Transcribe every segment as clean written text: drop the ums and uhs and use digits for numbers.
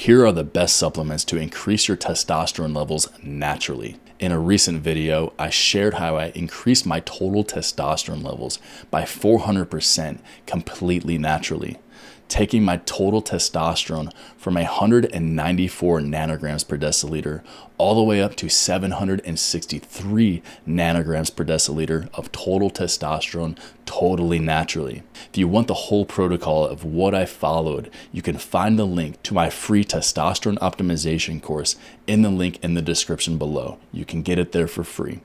Here are the best supplements to increase your testosterone levels naturally. In a recent video, I shared how I increased my total testosterone levels by 400% completely naturally, taking my total testosterone from 194 nanograms per deciliter all the way up to 763 nanograms per deciliter of total testosterone totally naturally. If you want the whole protocol of what I followed, you can find the link to my free testosterone optimization course in the link in the description below. You can get it there for free.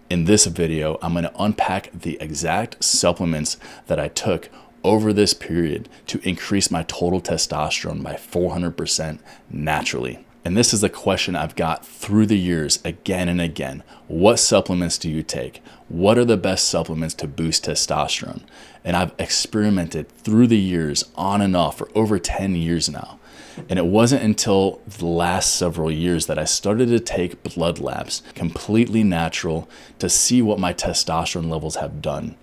In this video, I'm going to unpack the exact supplements that I took over this period to increase my total testosterone by 400% naturally. And this is a question I've got through the years again and again. What supplements do you take? What are the best supplements to boost testosterone? And I've experimented through the years on and off for over 10 years now. And it wasn't until the last several years that I started to take blood labs, completely natural, to see what my testosterone levels have done.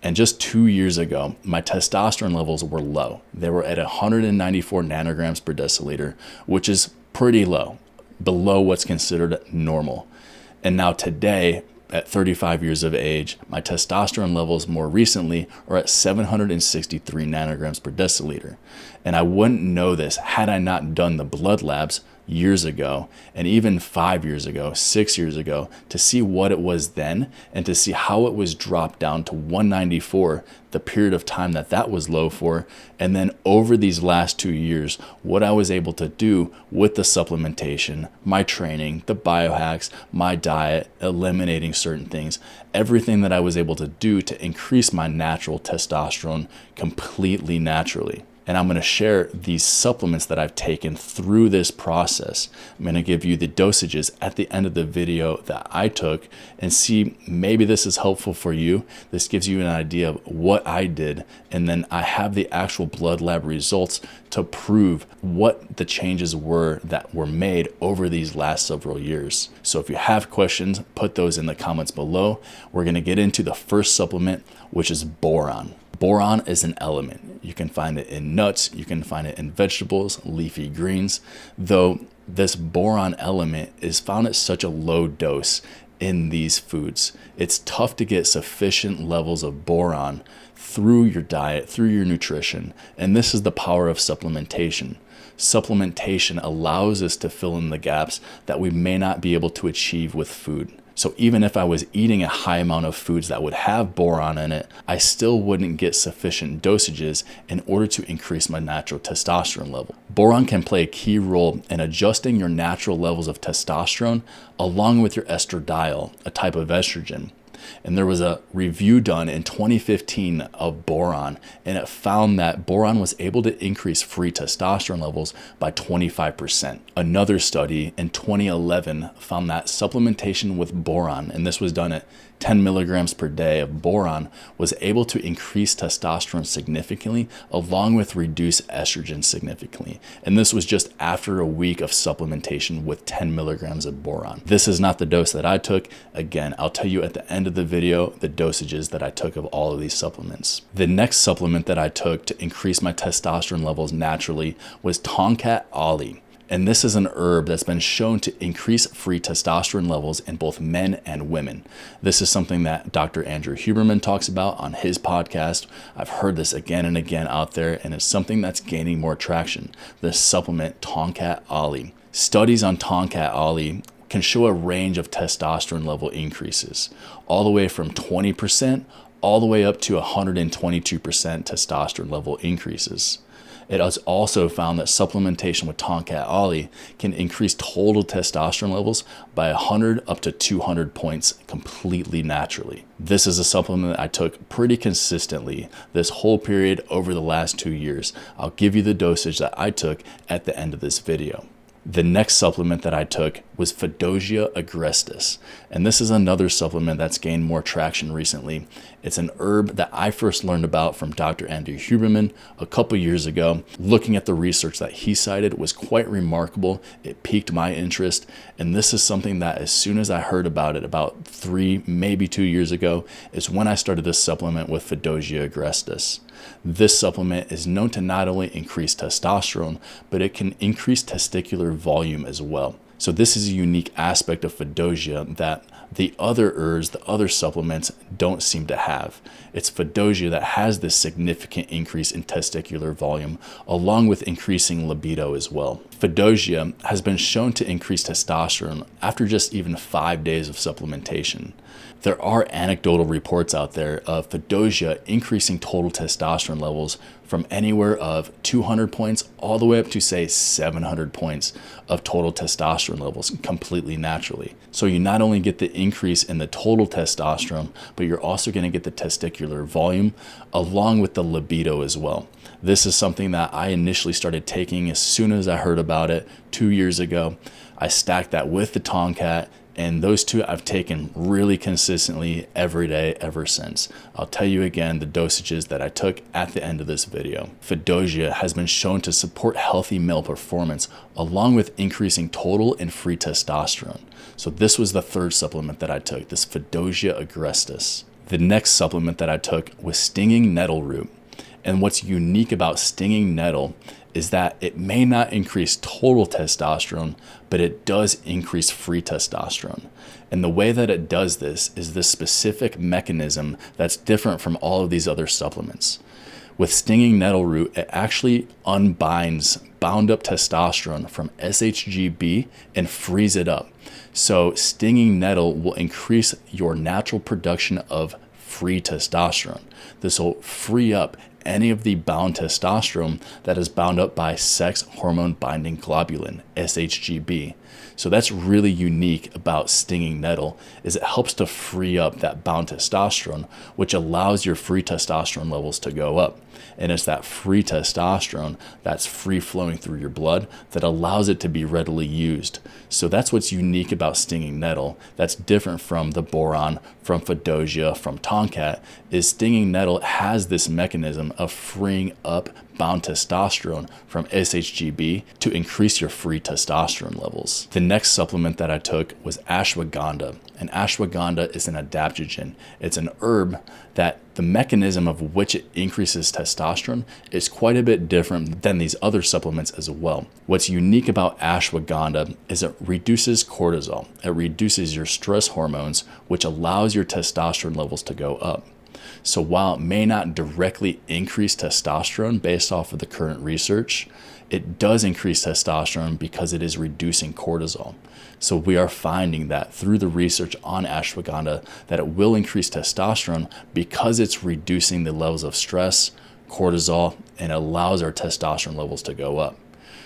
And just 2 years ago, my testosterone levels were low. They were at 194 nanograms per deciliter, which is pretty low, below what's considered normal. And now today, at 35 years of age, my testosterone levels more recently are at 763 nanograms per deciliter. And I wouldn't know this had I not done the blood labs years ago, and even 5 years ago, 6 years ago, to see what it was then and to see how it was dropped down to 194, the period of time that was low for. And then over these last 2 years, what I was able to do with the supplementation, my training, the biohacks, my diet, eliminating certain things, everything that I was able to do to increase my natural testosterone completely naturally. And I'm going to share these supplements that I've taken through this process. I'm going to give you the dosages at the end of the video that I took and see maybe this is helpful for you. This gives you an idea of what I did. And then I have the actual blood lab results to prove what the changes were that were made over these last several years. So if you have questions, put those in the comments below. We're going to get into the first supplement, which is boron. Boron is an element. You can find it in nuts, you can find it in vegetables, leafy greens, though this boron element is found at such a low dose in these foods. It's tough to get sufficient levels of boron through your diet, through your nutrition, and this is the power of supplementation. Supplementation allows us to fill in the gaps that we may not be able to achieve with food. So even if I was eating a high amount of foods that would have boron in it, I still wouldn't get sufficient dosages in order to increase my natural testosterone level. Boron can play a key role in adjusting your natural levels of testosterone along with your estradiol, a type of estrogen. And there was a review done in 2015 of boron, and it found that boron was able to increase free testosterone levels by 25%. Another study in 2011 found that supplementation with boron, and this was done at 10 milligrams per day of boron, was able to increase testosterone significantly along with reduce estrogen significantly. And this was just after a week of supplementation with 10 milligrams of boron. This is not the dose that I took. Again, I'll tell you at the end of the video the dosages that I took of all of these supplements. The next supplement that I took to increase my testosterone levels naturally was Tongkat Ali. And this is an herb that's been shown to increase free testosterone levels in both men and women. This is something that Dr. Andrew Huberman talks about on his podcast. I've heard this again and again out there, and it's something that's gaining more traction. This supplement, Tongkat Ali. Studies on Tongkat Ali can show a range of testosterone level increases, all the way from 20% all the way up to 122% testosterone level increases. It has also found that supplementation with Tongkat Ali can increase total testosterone levels by 100 up to 200 points completely naturally. This is a supplement that I took pretty consistently this whole period over the last 2 years. I'll give you the dosage that I took at the end of this video. The next supplement that I took, was Dosages agrestis. And this is another supplement that's gained more traction recently. It's an herb that I first learned about from Dr. Andrew Huberman a couple years ago. Looking at the research that he cited was quite remarkable. It piqued my interest. And this is something that as soon as I heard about it about 3, maybe 2 years ago, is when I started this supplement with Dosages agrestis. This supplement is known to not only increase testosterone, but it can increase testicular volume as well. So this is a unique aspect of Dosages that the other herbs, the other supplements don't seem to have. It's Dosages that has this significant increase in testicular volume, along with increasing libido as well. Dosages has been shown to increase testosterone after just even 5 days of supplementation. There are anecdotal reports out there of Dosages increasing total testosterone levels from anywhere of 200 points all the way up to, say, 700 points of total testosterone levels completely naturally. So you not only get the increase in the total testosterone, but you're also going to get the testicular volume along with the libido as well. This is something that I initially started taking as soon as I heard about it 2 years ago. I stacked that with the Tomcat, and those two I've taken really consistently every day ever since. I'll tell you again the dosages that I took at the end of this video. Dosages has been shown to support healthy male performance along with increasing total and free testosterone. So this was the third supplement that I took, this Dosages agrestis. The next supplement that I took was stinging nettle root. And what's unique about stinging nettle is that it may not increase total testosterone, but it does increase free testosterone. And the way that it does this is this specific mechanism that's different from all of these other supplements. With stinging nettle root, it actually unbinds bound up testosterone from SHGB and frees it up. So stinging nettle will increase your natural production of free testosterone. This will free up any of the bound testosterone that is bound up by sex hormone binding globulin, SHGB. So that's really unique about stinging nettle, is it helps to free up that bound testosterone, which allows your free testosterone levels to go up. And it's that free testosterone that's free flowing through your blood that allows it to be readily used. So that's what's unique about stinging nettle. That's different from the boron, from Dosages, from Tomcat, is stinging nettle has this mechanism of freeing up bound testosterone from SHGB to increase your free testosterone levels. The next supplement that I took was ashwagandha. And ashwagandha is an adaptogen. It's an herb that the mechanism of which it increases testosterone is quite a bit different than these other supplements as well. What's unique about ashwagandha is it reduces cortisol. It reduces your stress hormones, which allows your testosterone levels to go up. So while it may not directly increase testosterone based off of the current research, it does increase testosterone because it is reducing cortisol. So we are finding that through the research on ashwagandha that it will increase testosterone because it's reducing the levels of stress, cortisol, and allows our testosterone levels to go up.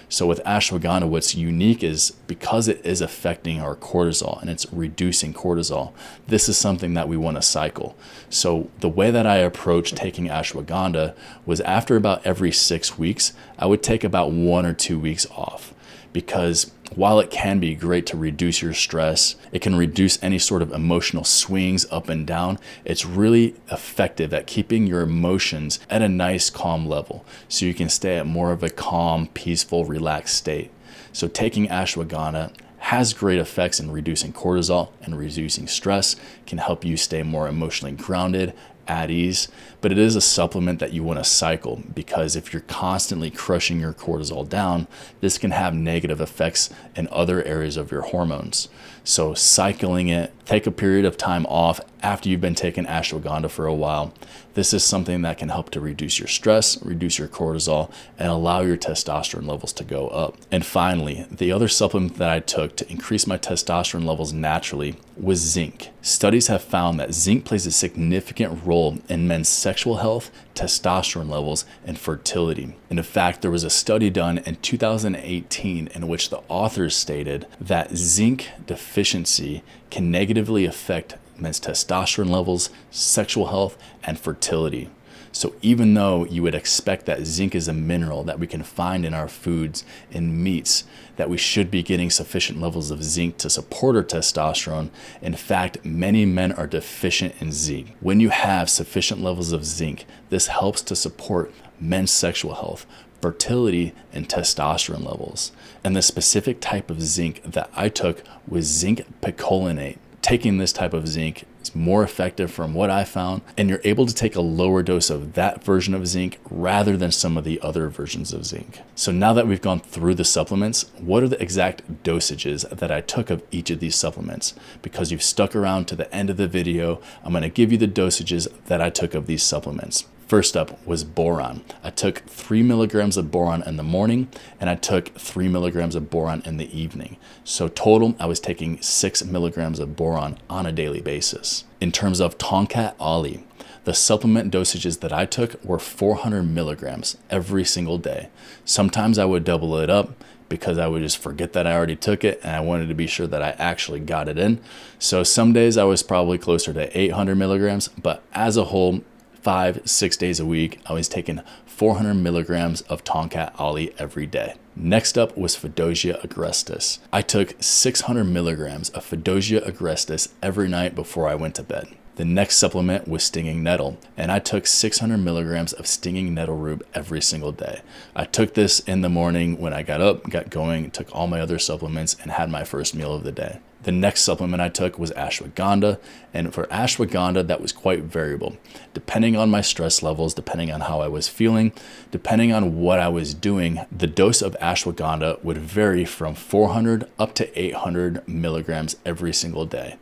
So with ashwagandha, what's unique is because it is affecting our cortisol and it's reducing cortisol, this is something that we want to cycle. So the way that I approached taking ashwagandha was after about every 6 weeks, I would take about 1 or 2 weeks off. Because while it can be great to reduce your stress, it can reduce any sort of emotional swings up and down. It's really effective at keeping your emotions at a nice calm level so you can stay at more of a calm, peaceful, relaxed state. So taking ashwagandha has great effects in reducing cortisol and reducing stress, can help you stay more emotionally grounded, at ease, but it is a supplement that you want to cycle because if you're constantly crushing your cortisol down, this can have negative effects in other areas of your hormones. So cycling it, take a period of time off after you've been taking ashwagandha for a while. This is something that can help to reduce your stress, reduce your cortisol, and allow your testosterone levels to go up. And finally, the other supplement that I took to increase my testosterone levels naturally was zinc. Studies have found that zinc plays a significant role in men's sexual health, testosterone levels, and fertility. And in fact, there was a study done in 2018 in which the authors stated that zinc deficiency can negatively affect men's testosterone levels, sexual health, and fertility. So even though you would expect that zinc is a mineral that we can find in our foods and meats, that we should be getting sufficient levels of zinc to support our testosterone, in fact, many men are deficient in zinc. When you have sufficient levels of zinc, this helps to support men's sexual health, fertility, and testosterone levels. And the specific type of zinc that I took was zinc picolinate. Taking this type of zinc is more effective from what I found, and you're able to take a lower dose of that version of zinc rather than some of the other versions of zinc. So now that we've gone through the supplements, what are the exact dosages that I took of each of these supplements? Because you've stuck around to the end of the video, I'm going to give you the dosages that I took of these supplements. First up was boron. I took 3 milligrams of boron in the morning, and I took 3 milligrams of boron in the evening. So total, I was taking 6 milligrams of boron on a daily basis. In terms of Tongkat Ali, the supplement dosages that I took were 400 milligrams every single day. Sometimes I would double it up because I would just forget that I already took it, and I wanted to be sure that I actually got it in. So some days I was probably closer to 800 milligrams, but as a whole, 5-6 days a week, I was taking 400 milligrams of Tongkat Ali every day. Next up was Fedosia agrestis. I took 600 milligrams of Fedosia agrestis every night before I went to bed. The next supplement was stinging nettle, and I took 600 milligrams of stinging nettle root every single day. I took this in the morning when I got up, got going, took all my other supplements, and had my first meal of the day. The next supplement I took was ashwagandha, and for ashwagandha, that was quite variable. Depending on my stress levels, depending on how I was feeling, depending on what I was doing, the dose of ashwagandha would vary from 400 up to 800 milligrams every single day.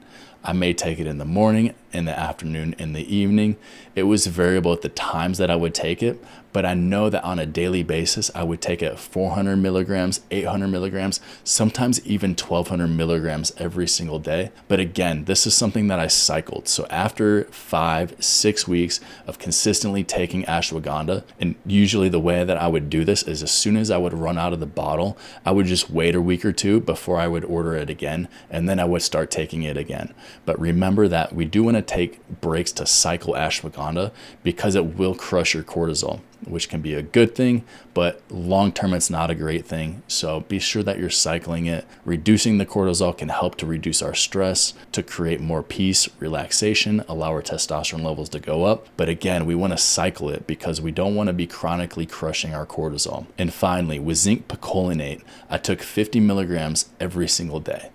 I may take it in the morning, in the afternoon, in the evening. It was variable at the times that I would take it, but I know that on a daily basis, I would take it 400 milligrams, 800 milligrams, sometimes even 1200 milligrams every single day. But again, this is something that I cycled. So after 5-6 weeks of consistently taking ashwagandha, and usually the way that I would do this is as soon as I would run out of the bottle, I would just wait a week or two before I would order it again, and then I would start taking it again. But remember that we do want to take breaks to cycle ashwagandha because it will crush your cortisol, which can be a good thing, but long term it's not a great thing. So be sure that you're cycling it. Reducing the cortisol can help to reduce our stress, to create more peace, relaxation, allow our testosterone levels to go up. But again, we want to cycle it because we don't want to be chronically crushing our cortisol. And finally, with zinc picolinate, I took 50 milligrams every single day.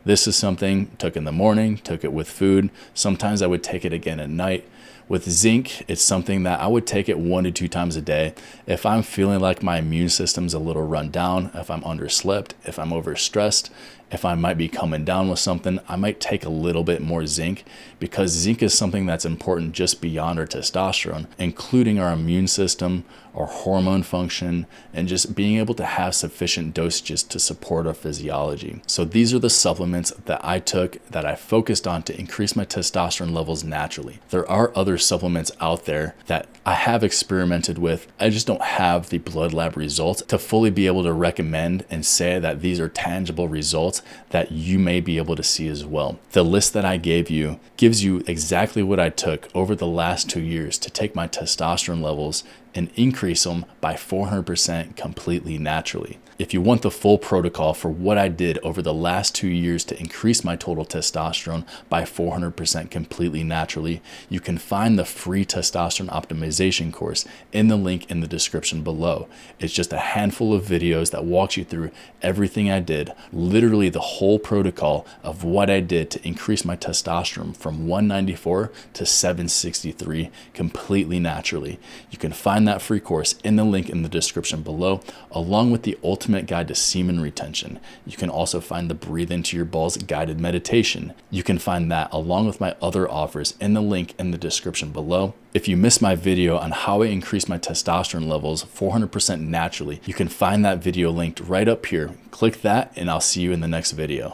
This is something took in the morning, took it with food. Sometimes I would take it again at night. With zinc, it's something that I would take it 1 to 2 times a day. If I'm feeling like my immune system's a little run down, if I'm underslept, if I'm overstressed, if I might be coming down with something, I might take a little bit more zinc because zinc is something that's important just beyond our testosterone, including our immune system, our hormone function, and just being able to have sufficient dosages to support our physiology. So these are the supplements that I took that I focused on to increase my testosterone levels naturally. There are other supplements out there that I have experimented with. I just don't have the blood lab results to fully be able to recommend and say that these are tangible results that you may be able to see as well. The list that I gave you gives you exactly what I took over the last 2 years to take my testosterone levels and increase them by 400% completely naturally. If you want the full protocol for what I did over the last 2 years to increase my total testosterone by 400% completely naturally, you can find the free testosterone optimization course in the link in the description below. It's just a handful of videos that walks you through everything I did, literally the whole protocol of what I did to increase my testosterone from 194 to 763 completely naturally. You can find that free course in the link in the description below, along with the ultimate guide to semen retention. You can also find the breathe into your balls guided meditation. You can find that along with my other offers in the link in the description below. If you missed my video on how I increase my testosterone levels 400% naturally, you can find that video linked right up here. Click that and I'll see you in the next video.